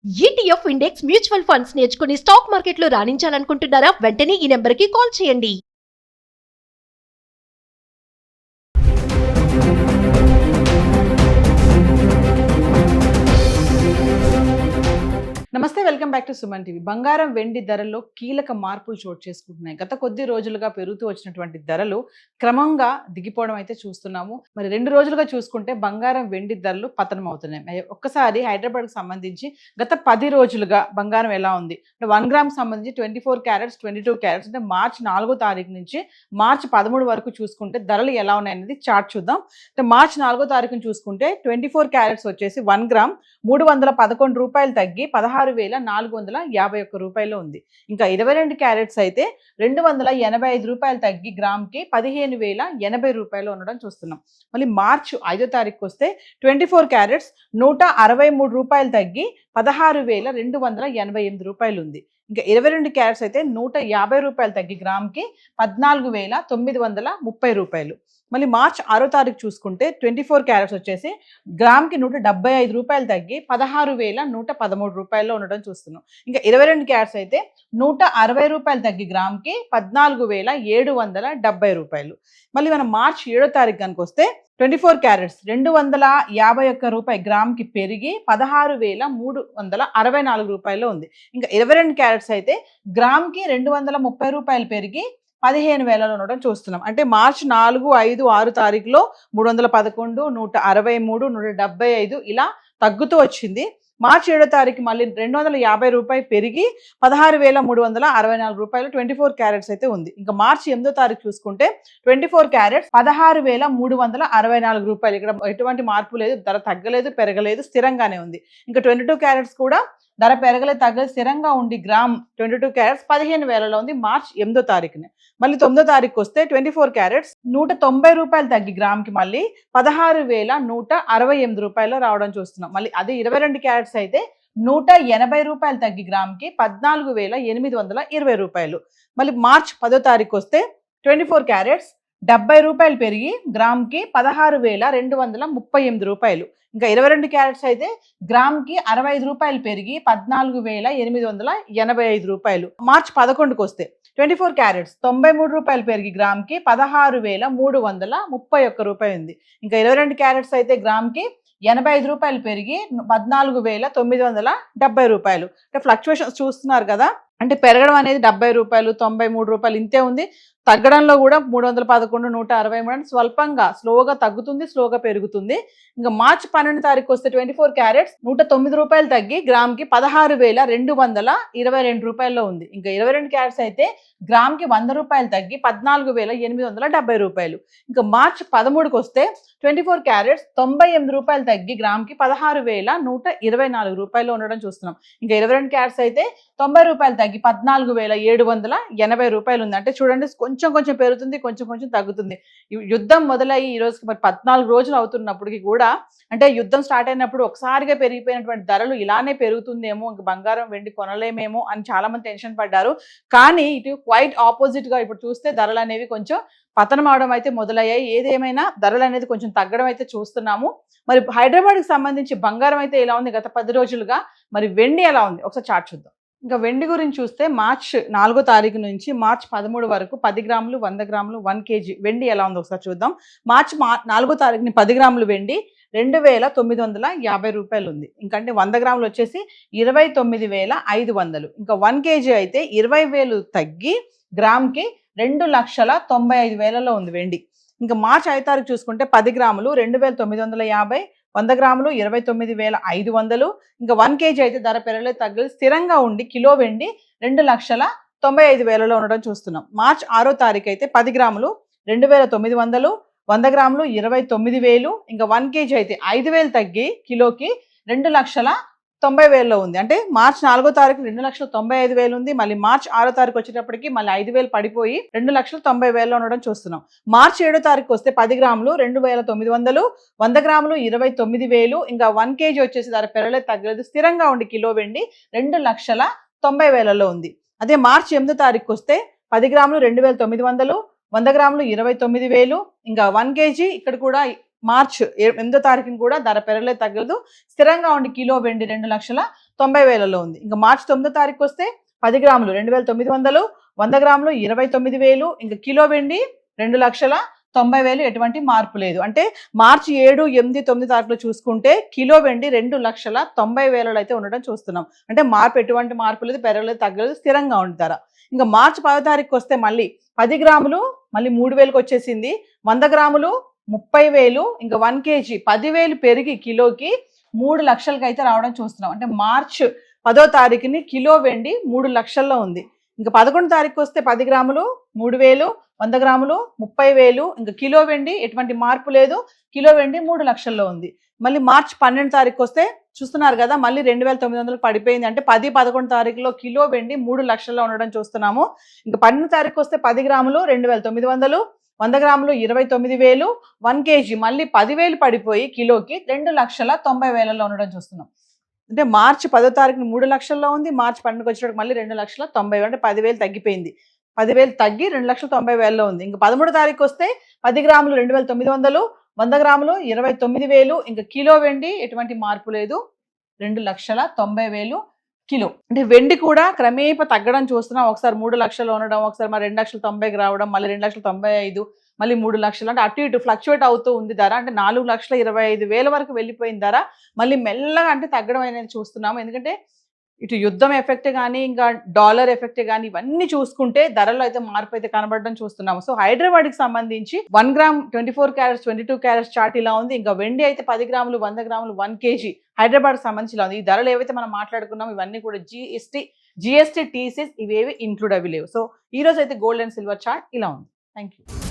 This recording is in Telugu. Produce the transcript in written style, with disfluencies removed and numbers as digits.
ఈటీఎఫ్ ఇండెక్స్ మ్యూచువల్ ఫండ్స్ నేర్చుకుని స్టాక్ మార్కెట్లో రాణించాలనుకుంటున్నారా? వెంటనే ఈ నెంబర్కి కాల్ చేయండి. నమస్తే, welcome back to Suman TV. బంగారం వెండి ధరల్లో కీలక మార్పులు చోటు చేసుకుంటున్నాయి. గత కొద్ది రోజులుగా పెరుగుతూ వచ్చినటువంటి ధరలు క్రమంగా దిగిపోవడం అయితే చూస్తున్నాము. మరి 2 రోజులుగా చూసుకుంటే బంగారం వెండి ధరలు పతనం అవుతున్నాయి. ఒక్కసారి హైదరాబాద్కి సంబంధించి గత 10 రోజులుగా బంగారం ఎలా ఉంది అంటే 1 గ్రామ్ సంబంధించి 24 క్యారెట్స్ 22 క్యారెట్స్ అంటే మార్చి 4వ తారీఖు నుంచి మార్చి 13 వరకు చూసుకుంటే ధరలు ఎలా ఉన్నాయి అనేది చార్ట్ చూద్దాం. అంటే మార్చి 4వ తారీఖుని చూసుకుంటే 24 క్యారెట్స్ వచ్చేసి 1 గ్రామ్ 311 రూపాయలు తగ్గి 16,451 రూపాయలు ఉంది. ఇంకా 22 క్యారెట్స్ అయితే 285 రూపాయలు తగ్గి గ్రామ్కి 15,080 రూపాయలు ఉండడం చూస్తున్నాం. మళ్ళీ మార్చి 5వ తారీఖు వస్తే 24 క్యారెట్స్ 163 రూపాయలు తగ్గి 16,288 రూపాయలు ఉంది. ఇంకా 22 క్యారెట్స్ అయితే 150 రూపాయలు తగ్గి గ్రామ్కి 14,930 రూపాయలు. మళ్ళీ మార్చి 6వ తారీఖు చూసుకుంటే 24 క్యారెట్స్ వచ్చేసి గ్రామ్కి 175 రూపాయలు తగ్గి 16,113 రూపాయల్లో ఉండడం చూస్తున్నాం. ఇంకా 22 క్యారెట్స్ అయితే 160 రూపాయలు తగ్గి గ్రామ్కి 14,770 రూపాయలు. మళ్ళీ మనం మార్చి 7వ తారీఖు కనుక వస్తే 24 క్యారెట్స్ 251 రూపాయలు గ్రామ్కి పెరిగి 16,364 రూపాయలు ఉంది. ఇంకా 22 క్యారెట్స్ అయితే గ్రామ్కి 230 రూపాయలు పెరిగి 15,000 ఉండడం చూస్తున్నాం. అంటే మార్చి 4, 5, 6 తారీఖులో 311, 163, 175 ఇలా తగ్గుతూ వచ్చింది. మార్చి 7వ తారీఖు మళ్ళీ 250 రూపాయలు పెరిగి 16,364 రూపాయలు 24 క్యారెట్స్ అయితే ఉంది. ఇంకా మార్చి 8వ తారీఖు చూసుకుంటే 24 క్యారెట్స్ 16,364 రూపాయలు. ఇక్కడ ఎటువంటి మార్పు లేదు, ధర తగ్గలేదు, పెరగలేదు, స్థిరంగానే ఉంది. ఇంకా 22 క్యారెట్స్ కూడా ధర పెరగలేదు, తగ్గలేదు, స్థిరంగా ఉండి గ్రామ్ 22 క్యారెట్స్ 15,000లో ఉంది మార్చి 8వ తారీఖుని. మళ్ళీ 9వ తారీఖు వస్తే 24 క్యారెట్స్ 190 రూపాయలు తగ్గి గ్రామ్కి మళ్ళీ 16,168 రూపాయలు రావడం చూస్తున్నాం. మళ్ళీ అదే 22 క్యారెట్స్ అయితే 180 రూపాయలు తగ్గి గ్రామ్కి 14,820 రూపాయలు. మళ్ళీ మార్చి 10వ తారీఖు వస్తే 24 క్యారెట్స్ 70 రూపాయలు పెరిగి గ్రామ్కి 16,238 రూపాయలు. ఇంకా 22 క్యారెట్స్ అయితే గ్రామ్కి 65 రూపాయలు పెరిగి 14,885 రూపాయలు. మార్చి 11కు వస్తే 24 క్యారెట్స్ 93 రూపాయలు పెరిగి గ్రామ్కి 16,331 రూపాయలు ఉంది. ఇంకా 22 క్యారెట్స్ అయితే గ్రామ్కి 85 రూపాయలు పెరిగి 14,970 రూపాయలు. అంటే ఫ్లక్చువేషన్స్ చూస్తున్నారు కదా, అంటే పెరగడం అనేది 70 రూపాయలు 93 రూపాయలు ఇంతే ఉంది. తగ్గడంలో కూడా 311, 163 అంటే స్వల్పంగా స్లోగా తగ్గుతుంది, స్లోగా పెరుగుతుంది. ఇంకా మార్చి 12 తారీఖు వస్తే 24 క్యారెట్స్ 109 రూపాయలు తగ్గి గ్రామ్కి 16,222 రూపాయల్లో ఉంది. ఇంకా 22 క్యారెట్స్ అయితే గ్రామ్కి 100 రూపాయలు తగ్గి 14,870 రూపాయలు. ఇంకా మార్చి 13కు వస్తే 24 క్యారెట్స్ 98 రూపాయలు తగ్గి గ్రామ్కి 16,124 రూపాయలు ఉండడం చూస్తున్నాం. ఇంకా 22 క్యారెట్స్ అయితే 90 రూపాయలు తగ్గి 14,780 రూపాయలు ఉంది. అంటే చూడండి, కొంచెం పెరుగుతుంది, కొంచెం తగ్గుతుంది. యుద్ధం మొదలయ్యి ఈ రోజుకి మరి 14 రోజులు అవుతున్నప్పటికీ కూడా, అంటే యుద్ధం స్టార్ట్ అయినప్పుడు ఒకసారిగా పెరిగిపోయినటువంటి ధరలు ఇలానే పెరుగుతుందేమో, ఇంక బంగారం వెండి కొనలేమేమో అని చాలా మంది టెన్షన్ పడ్డారు. కానీ ఇటు క్వైట్ ఆపోజిట్ గా ఇప్పుడు చూస్తే ధరలు అనేవి కొంచెం పతనం అవడం అయితే మొదలయ్యాయి. ఏదేమైనా ధరలు అనేది కొంచెం తగ్గడం అయితే చూస్తున్నాము. మరి హైదరాబాద్కి సంబంధించి బంగారం అయితే ఎలా ఉంది గత 10 రోజులుగా, మరి వెండి ఎలా ఉంది ఒకసారి చార్ట్ చూద్దాం. ఇంకా వెండి గురించి చూస్తే మార్చి 4వ తారీఖు నుంచి మార్చి 13 వరకు 10 గ్రాములు 100 గ్రాములు 1 కేజీ వెండి ఎలా ఉందో ఒకసారి చూద్దాం. మార్చి 4వ తారీఖుని 10 గ్రాములు వెండి 2,950 రూపాయలు ఉంది. ఇంకంటే 100 గ్రాములు వచ్చేసి 29,500. ఇంకా 1 కేజీ అయితే 20,000 తగ్గి గ్రామ్కి 2,95,000లో ఉంది వెండి. ఇంకా మార్చి 5వ తారీఖు చూసుకుంటే 10 గ్రాములు 2,950, 100 గ్రాములు 29,500. ఇంకా 1 కేజీ అయితే ధర పెరగలేదు, తగ్గలేదు, స్థిరంగా ఉండి కిలో వెండి 2,95,000లో ఉండడం చూస్తున్నాం. మార్చి 6వ తారీఖు అయితే 10 గ్రాములు 2,900, 100 గ్రాములు 29,000. ఇంకా 1 కేజీ అయితే 5,000 తగ్గి కిలోకి 2,90,000లో ఉంది. అంటే మార్చి 4వ తారీఖు 2,95,000 ఉంది. మళ్ళీ మార్చి 6వ తారీఖు వచ్చేటప్పటికి మళ్ళీ 5,000 పడిపోయి 2,90,000లో ఉండడం చూస్తున్నాం. మార్చి 7వ తారీఖు వస్తే 10 గ్రాములు 2,900, 100 గ్రాములు 29,000. ఇంకా 1 కేజీ వచ్చేసి ధర పెరగలేదు, తగ్గలేదు, స్థిరంగా ఉండి కిలో వెండి 2,90,000లో ఉంది. అదే మార్చి 8వ తారీఖు వస్తే 10 గ్రాములు 2,900, 100 గ్రాములు 29,000. ఇంకా 1 కేజీ ఇక్కడ కూడా మార్చ్ 8వ తారీఖున కూడా ధర పెరగలేదు తగ్గలేదు, స్థిరంగా ఉండి కిలో వెండి 2,90,000లో ఉంది. ఇంకా మార్చి 9వ తారీఖు వస్తే 10 గ్రాములు 2,900, 100 గ్రాములు 29,000, ఇంకా కిలో వెండి 2,90,000, ఎటువంటి మార్పు లేదు. అంటే మార్చి 7, 8, 9 తారీఖులో చూసుకుంటే కిలో వెండి 2,90,000 అయితే ఉండడం చూస్తున్నాం. అంటే ఎటువంటి మార్పు లేదు, పెరగలేదు తగ్గలేదు, స్థిరంగా ఉంది ధర. ఇంకా మార్చి 10వ తారీఖు వస్తే మళ్ళీ 10 గ్రాములు మళ్ళీ 3,000కి వచ్చేసింది, 100 గ్రాములు 30,000, ఇంకా 1 kg 10,000 పెరిగి కిలోకి 3 లక్షలకి అయితే రావడం చూస్తున్నాం. అంటే మార్చ్ 10వ తారీఖుని కిలో వెండి 3 లక్షల్లో ఉంది. ఇంకా 11వ తారీఖు వస్తే 10 గ్రాములు 3,000, 100 గ్రాములు 30,000, ఇంకా కిలో వెండి ఎటువంటి మార్పు లేదు, కిలో వెండి 3 లక్షల్లో ఉంది. మళ్ళీ మార్చి 12వ తారీఖు వస్తే చూస్తున్నారు కదా, మళ్ళీ 2,900 పడిపోయింది. అంటే 10, 11 తారీఖులో కిలో వెండి 3 లక్షల్లో ఉండడం చూస్తున్నాము. ఇంకా 12వ తారీఖు వస్తే 10 గ్రాములు 2,900, 100 గ్రాములు 29,000, 1 kg మళ్ళీ 10,000 పడిపోయి కిలోకి 2,90,000లో ఉండడం చూస్తున్నాం. అంటే మార్చి 10వ తారీఖున 3 లక్షల్లో ఉంది, మార్చి 12కి వచ్చేటప్పుడు మళ్ళీ 2,90,000, అంటే 10,000 తగ్గిపోయింది. 10,000 తగ్గి 2,90,000లో ఉంది. ఇంకా 13వ తారీఖు వస్తే 10 గ్రాములు 2,900, 100 గ్రాములు 29,000, ఇంకా కిలో వెండి ఎటువంటి మార్పు లేదు, 2,90,000 కిలో. అంటే వెండి కూడా క్రమేప తగ్గడం చూస్తున్నాం. ఒకసారి 3 లక్షలు ఉండడం, ఒకసారి మరి 2,90,000కి రావడం, మళ్ళీ 2,95,000, మళ్ళీ 3 లక్షలు, అంటే అటు ఇటు ఫ్లక్చువేట్ అవుతూ ఉంది ధర. అంటే 4,25,000 వరకు వెళ్ళిపోయిన ధర మళ్ళీ మెల్లగా అంటే తగ్గడం అనేది చూస్తున్నాము. ఎందుకంటే ఇటు యుద్ధం ఎఫెక్ట్ కానీ, ఇంకా డాలర్ ఎఫెక్ట్ కానీ, ఇవన్నీ చూసుకుంటే ధరలో అయితే మార్పు అయితే కనబడడం చూస్తున్నాము. సో హైదరాబాద్కి సంబంధించి 1 గ్రామ్ 24 క్యారెట్స్ 22 క్యారెట్స్ చార్ట్ ఇలా ఉంది. ఇంకా వెండి అయితే 10 గ్రాములు 100 గ్రాములు 1 kg హైదరాబాద్కి సంబంధించి ఇలా ఉంది. ఈ ధరలు ఏవైతే మనం మాట్లాడుకున్నాం ఇవన్నీ కూడా జిఎస్టీ టీసీఎస్ ఇవేవి ఇంక్లూడ్ అవి లేవు. సో ఈ రోజు అయితే గోల్డ్ అండ్ సిల్వర్ చార్ట్ ఇలా ఉంది. Thank you.